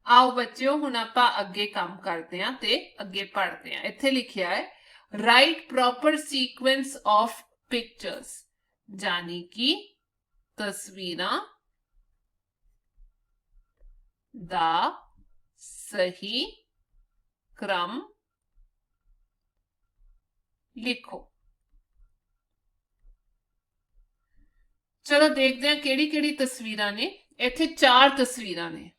आओ बच्चों हुण आपां अगे काम करते हैं ते अगे पढ़ते हैं। इत्थे लिखिया है right proper sequence of pictures, जानी कि तस्वीरां दा सही क्रम लिखो। चलो देखते हैं केड़ी केड़ी तस्वीरां ने। इत्थे 4 तस्वीरां ने,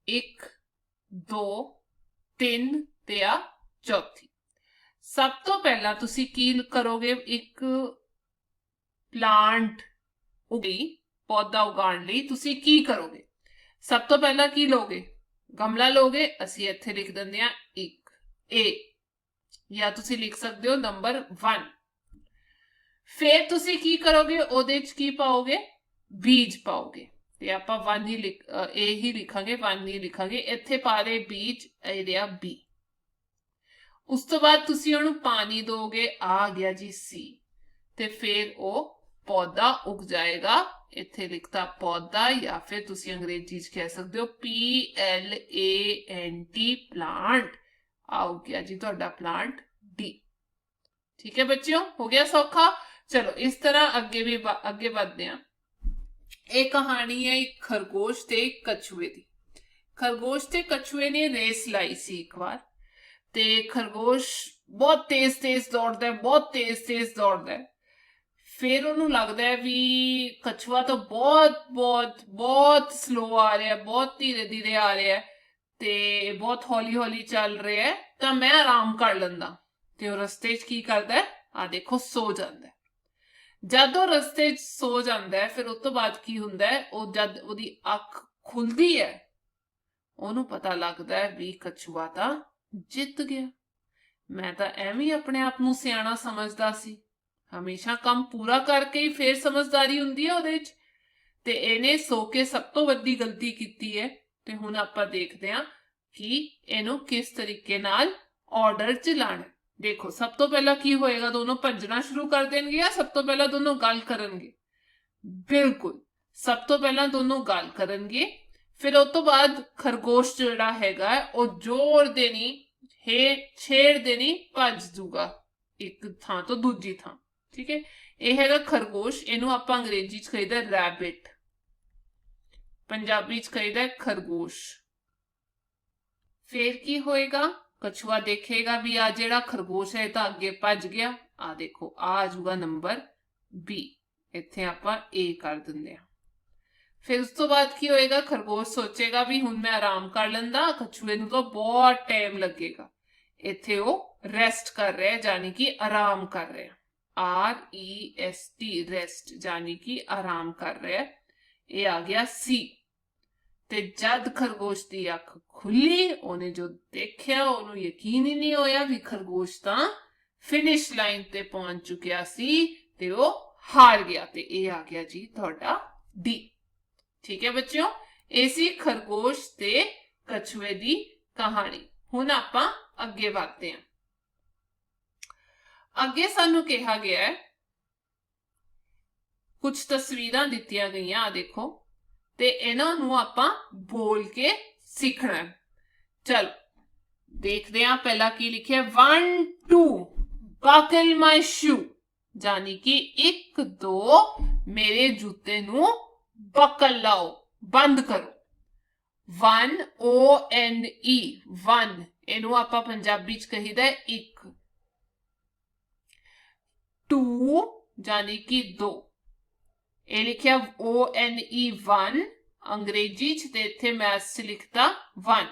1 2 3 ते आ चौथी। सब तो पहला तुसी की करोगे, एक प्लांट उगी पौधा उगाने लई तुसी की करोगे? सब तो पहला की लोगे? गमला लोगे। असी इत्थे लिख दिंदे आ 1 ए, या तुसी लिख सकते हो नंबर 1। फिर तुसी की करोगे? ओदे च की पाओगे? बीज पाओगे। ते आपां 1 ही लिख ए ही लिखांगे, 1 नहीं लिखांगे। इत्थे पा दे बीज, ए रिहा बी। उस तो बाद तुसी ओनू पानी दोगे, आ गया जी सी। ते फिर वो पौधा उग जाएगा। इत्थे लिखता पौधा, या फिर तुसी अंग्रेजी च कह सकते हो PLANT प्लांट। आओ गया जी तुहाडा प्लांट डी। ठीक है बच्चों, हो गया सौखा। चलो इस तरह अगे भी अगे बढ़ते हैं। एक कहानी है एक खरगोश ते एक कछुए दी। खरगोश ते कछुए ने रेस लाई सी एक बार। ते खरगोश बहुत तेज तेज दौड़दा है, बहुत तेज तेज दौड़दा है। फिर ਉਹਨੂੰ लगता है भी कछुआ तो बहुत बहुत बहुत स्लो आ रहा है, बहुत धीरे धीरे आ रहा है, ते बहुत हौली हौली चल रहा है, तो मैं आराम कर लेंदा। ते ਉਹ रस्ते च की करता है, आ देखो सो जाता है। जद ਉਹ रस्ते च सो जाता है, फिर उस तो बाद की हुंदा है, ਉਹ जद ਉਹਦੀ ਅੱਖ खुलती है, ਉਹਨੂੰ पता लगता है भी कछुआ ਤਾਂ ਜਿੱਤ ਗਿਆ। मैं तो ਐਵੇਂ अपने आप ਨੂੰ ਸਿਆਣਾ ਸਮਝਦਾ ਸੀ। हमेशा काम पूरा करके ही फिर समझदारी हुंदी है ਉਹਦੇ ਚ। ਤੇ ਇਹਨੇ ਸੋ ਕੇ ਸਭ ਤੋਂ ਵੱਡੀ ਗਲਤੀ ਕੀਤੀ ਹੈ। ਤੇ ਹੁਣ ਆਪਾਂ ਦੇਖਦੇ ਹਾਂ ਕਿ ਇਹਨੂੰ ਕਿਸ ਤਰੀਕੇ ਨਾਲ ਆਰਡਰ ਚ ਲਾਣਾ। देखो सब तो पहला की होएगा, दोनों भजना शुरू कर देंगे या सब तो पहला दोनों गल करेंगे? बिल्कुल, सब तो पहला दोनों गल करेंगे। फिर उस तो बाद खरगोश जोड़ा हैगा वो जोर देनी हे छेड़ देनी भज जूगा एक थां तो दूजी थां। ठीक है, यह हैगा खरगोश। इनू आपां अंग्रेजी च कहीदा रैबिट, पंजाबी च कहीदा खरगोश। फिर की होएगा? कछुआ देखेगा भी आ जेड़ा खरगोश है तो अगे भज गया। आ देखो आ जूगा नंबर बी, इत्थे आपां ए कर दिंदे आ। फिर उस तो बाद की होएगा? खरगोश सोचेगा भी हुण मैं आराम कर लैंदा, कछुए नूं तो बहुत टाइम लगेगा। इत्थे वो रेस्ट कर रहा है, जानी कि आराम कर रहा है। REST रेस्ट, जानी कि आराम कर रहा है। ये आ गया सी। ते जद खरगोश की अख खुली, उन्हें जो देखा उन्हें यकीन ही नहीं होया भी खरगोश तां फिनिश लाइन ते पहुंच चुकिया सी ते वो हार गया। ते ये आ गया जी तुहाडा डी। ठीक है बच्चों, ऐसी खरगोश ते कछुए दी कहानी। हुण आपां अगे बढ़ते हैं। अगे सानू कहा गया है, कुछ तस्वीरां दित्तियां गईयां, आ देखो, ते इन्हां नूं आपां बोल के सीखना है। चल देखते हैं। पहला की लिखे 1 2 बकल माई शू, जानी कि 1 2 मेरे जूते नूं बकल लाओ, बंद करो। 1 ONE 1, इनू आपां पंजाबी च कहीदा 1। 2 जानी कि 2, ये लिखिया ONE 1 अंग्रेजी च, ते इत्थे मैथ्स च लिखता 1।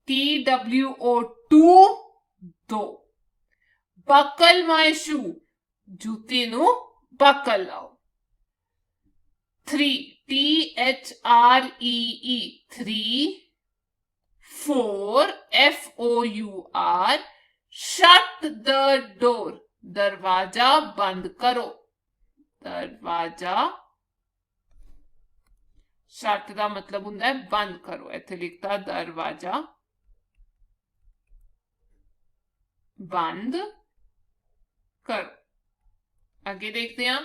TWO 2 बकल माई शू, जूती नू बकल लाओ। 3 THREE 3 4 FOUR shut the door, दरवाजा बंद करो। दरवाजा, शट का मतलब हुंदा है बंद करो, इत्थे लिखता दरवाजा बंद करो। आगे देखते हैं।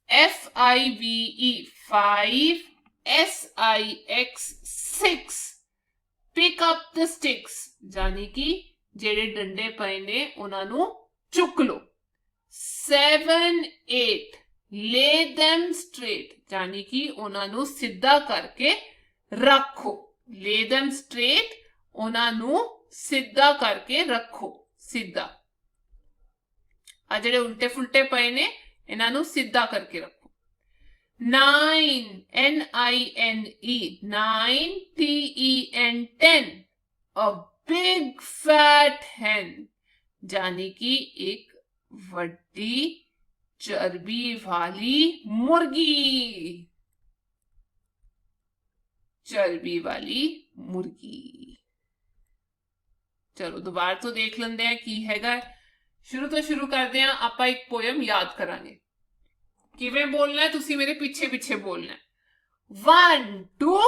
FIVE 5 SIX 6 द स्टिक्स यानी कि जेडे डंडे पे ने उन्होंने चुक लो। 7 8 ले देम स्ट्रेट यानी कि उन्होंने सीधा करके रखो। ले देम स्ट्रेट उन्होंने सीधा करके रखो। सीधा आ जेडे उल्टे फुलटे पे ने इन्हों सीधा करके रखो। 9 NINE 9 TEN 10 a big fat hen यानी कि एक वड्डी चर्बी वाली मुर्गी। चर्बी वाली मुर्गी। चलो दोबारा तो देख लेंदे हैं की हैगा। शुरू तो शुरू करते हैं। आप एक पोयम याद करांगे। किवें बोलना है तुसी मेरे पीछे पीछे बोलना है। 1 2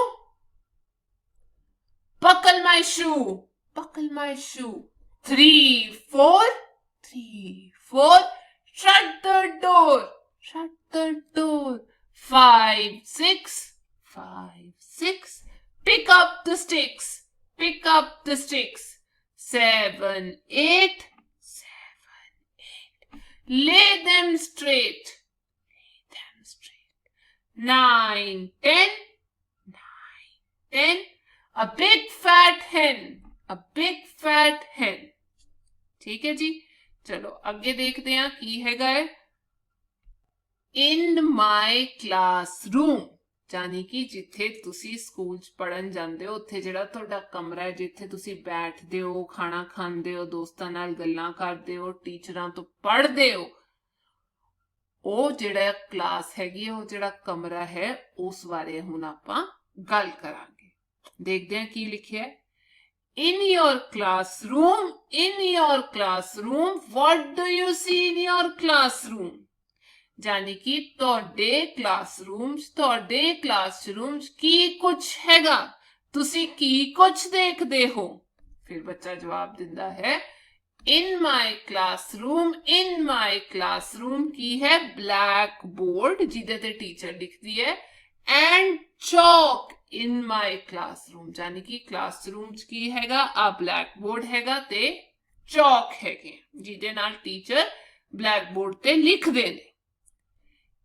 buckle my shoe, buckle my shoe. 3 4 3 4 shut the door, shut the door. 5 6 5 6 pick up the sticks, pick up the sticks. 7 8 lay them straight, 9 10 a big fat hen, a big fat hen. ठीक है जी। चलो आगे देखते हैं की हैगा है। In my classroom यानी कि जिथे तुसी स्कूल पढ़न जांदे हो उत्थे जेड़ा तुहाडा कमरा है जिथे तुसी बैठदे हो, खाना खांदे हो, दोस्तां नाल गल्लां करदे हो, टीचरां तो पढ़दे हो, ਉਹ ਜਿਹੜਾ ਕਲਾਸ ਹੈਗੀ ਉਹ ਜਿਹੜਾ ਕਮਰਾ ਹੈ ਉਸ ਬਾਰੇ ਹੁਣ ਆਪਾਂ ਗੱਲ ਕਰਾਂਗੇ। ਦੇਖਦੇ ਹਾਂ ਕੀ ਲਿਖਿਆ ਹੈ। In your classroom, in your classroom, what do you see in your classroom? यानी कि ਤੁਹਾਡੇ ਕਲਾਸਰੂਮ ਕੀ ਕੁਝ ਹੈਗਾ, ਤੁਸੀਂ ਕੀ ਕੁਝ ਦੇਖਦੇ ਹੋ। ਫਿਰ ਬੱਚਾ ਜਵਾਬ ਦਿੰਦਾ ਹੈ In my classroom की है ब्लैक बोर्ड जिदे ते टीचर लिखती है and Chowk. In my classroom यानी कि क्लासरूम की हैगा आ ब्लैक बोर्ड हैगा ते चौक हैगे जिदे नाल टीचर ब्लैक बोर्ड ते लिख दे ने।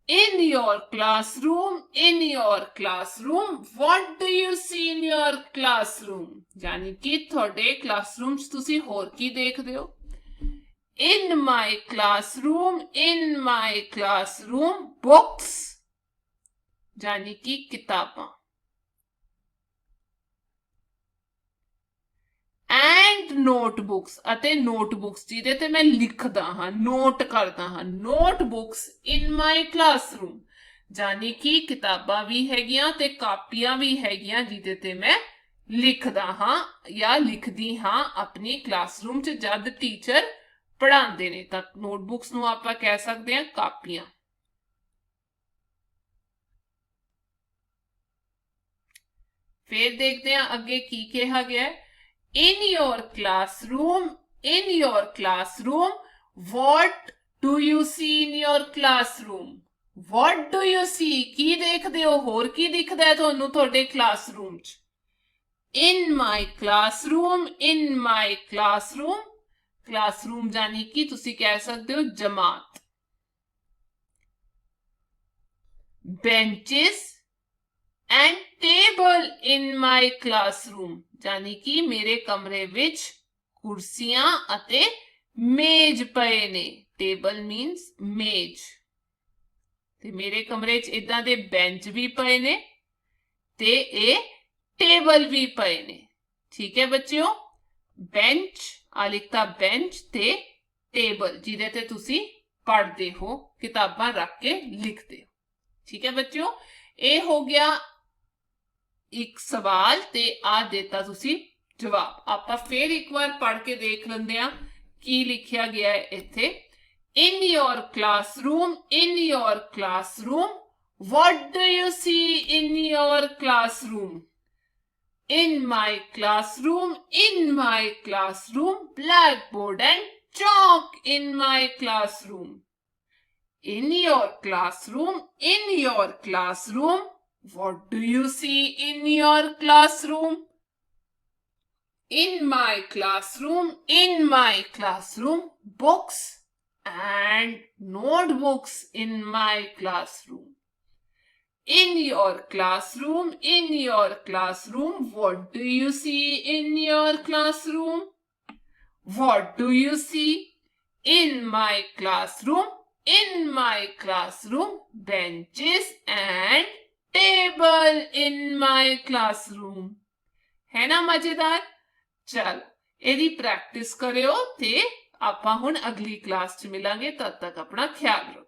In your classroom, what do you see in your classroom? यानी कि थोड़े क्लासरूम तुसी होर की देखदे हो। In my classroom, books यानी कि किताबां and notebooks अते notebooks जिदे ते मैं लिखदा हां, नोट करदा हां, notebooks in my classroom यानी कि किताबां भी हैगियां ते कापियां भी हैगियां जिदे ते मैं लिखदा हां या लिखदी हां अपनी क्लासरूम च जद टीचर पढ़ांदे ने। तां नोटबुक्स नूं आपां कह सकदे हां कापियां। फिर देखते हैं अगे की कहा गया है। In your classroom, what do you see in your classroom? What do you see? की देखदे हो, होर की दिखदा है तुहानू तुहाडे क्लासरूम च। In my classroom, क्लासरूम यानी कि तुसी कह सकते हो जमात। Benches and table in my classroom यानी कि मेरे कमरे विच कुर्सियां अते मेज पए ने। टेबल मीन्स मेज। ते मेरे कमरे च इदां दे बेंच भी पए ने ते ए टेबल भी पए ने। ठीक है बच्चों, बेंच आ लिखता बेंच ते टेबल जिदे ते तुसी पढ़दे हो, किताबां रख के लिखदे हो। ठीक है बच्चों, ए हो गया एक सवाल ते आ देता तुसी जवाब। आपां फिर एक बार पढ़ के देख लेंदे आ की लिखिया गया है इत्थे। In your classroom, what do you see in your classroom? In my classroom, blackboard and chalk in my classroom. In your classroom, what do you see in your classroom? In my classroom, books and notebooks in my classroom. In your classroom, what do you see in your classroom? What do you see? In my classroom, benches and table in my classroom. है ना मजेदार? चलो ਇਹਦੀ practice ਕਰਿਓ ਤੇ ਆਪਾਂ ਹੁਣ ਅਗਲੀ ਕਲਾਸ 'ਚ ਮਿਲਾਂਗੇ। ਤਦ ਤੱਕ ਆਪਣਾ ਖਿਆਲ ਰੱਖੋ।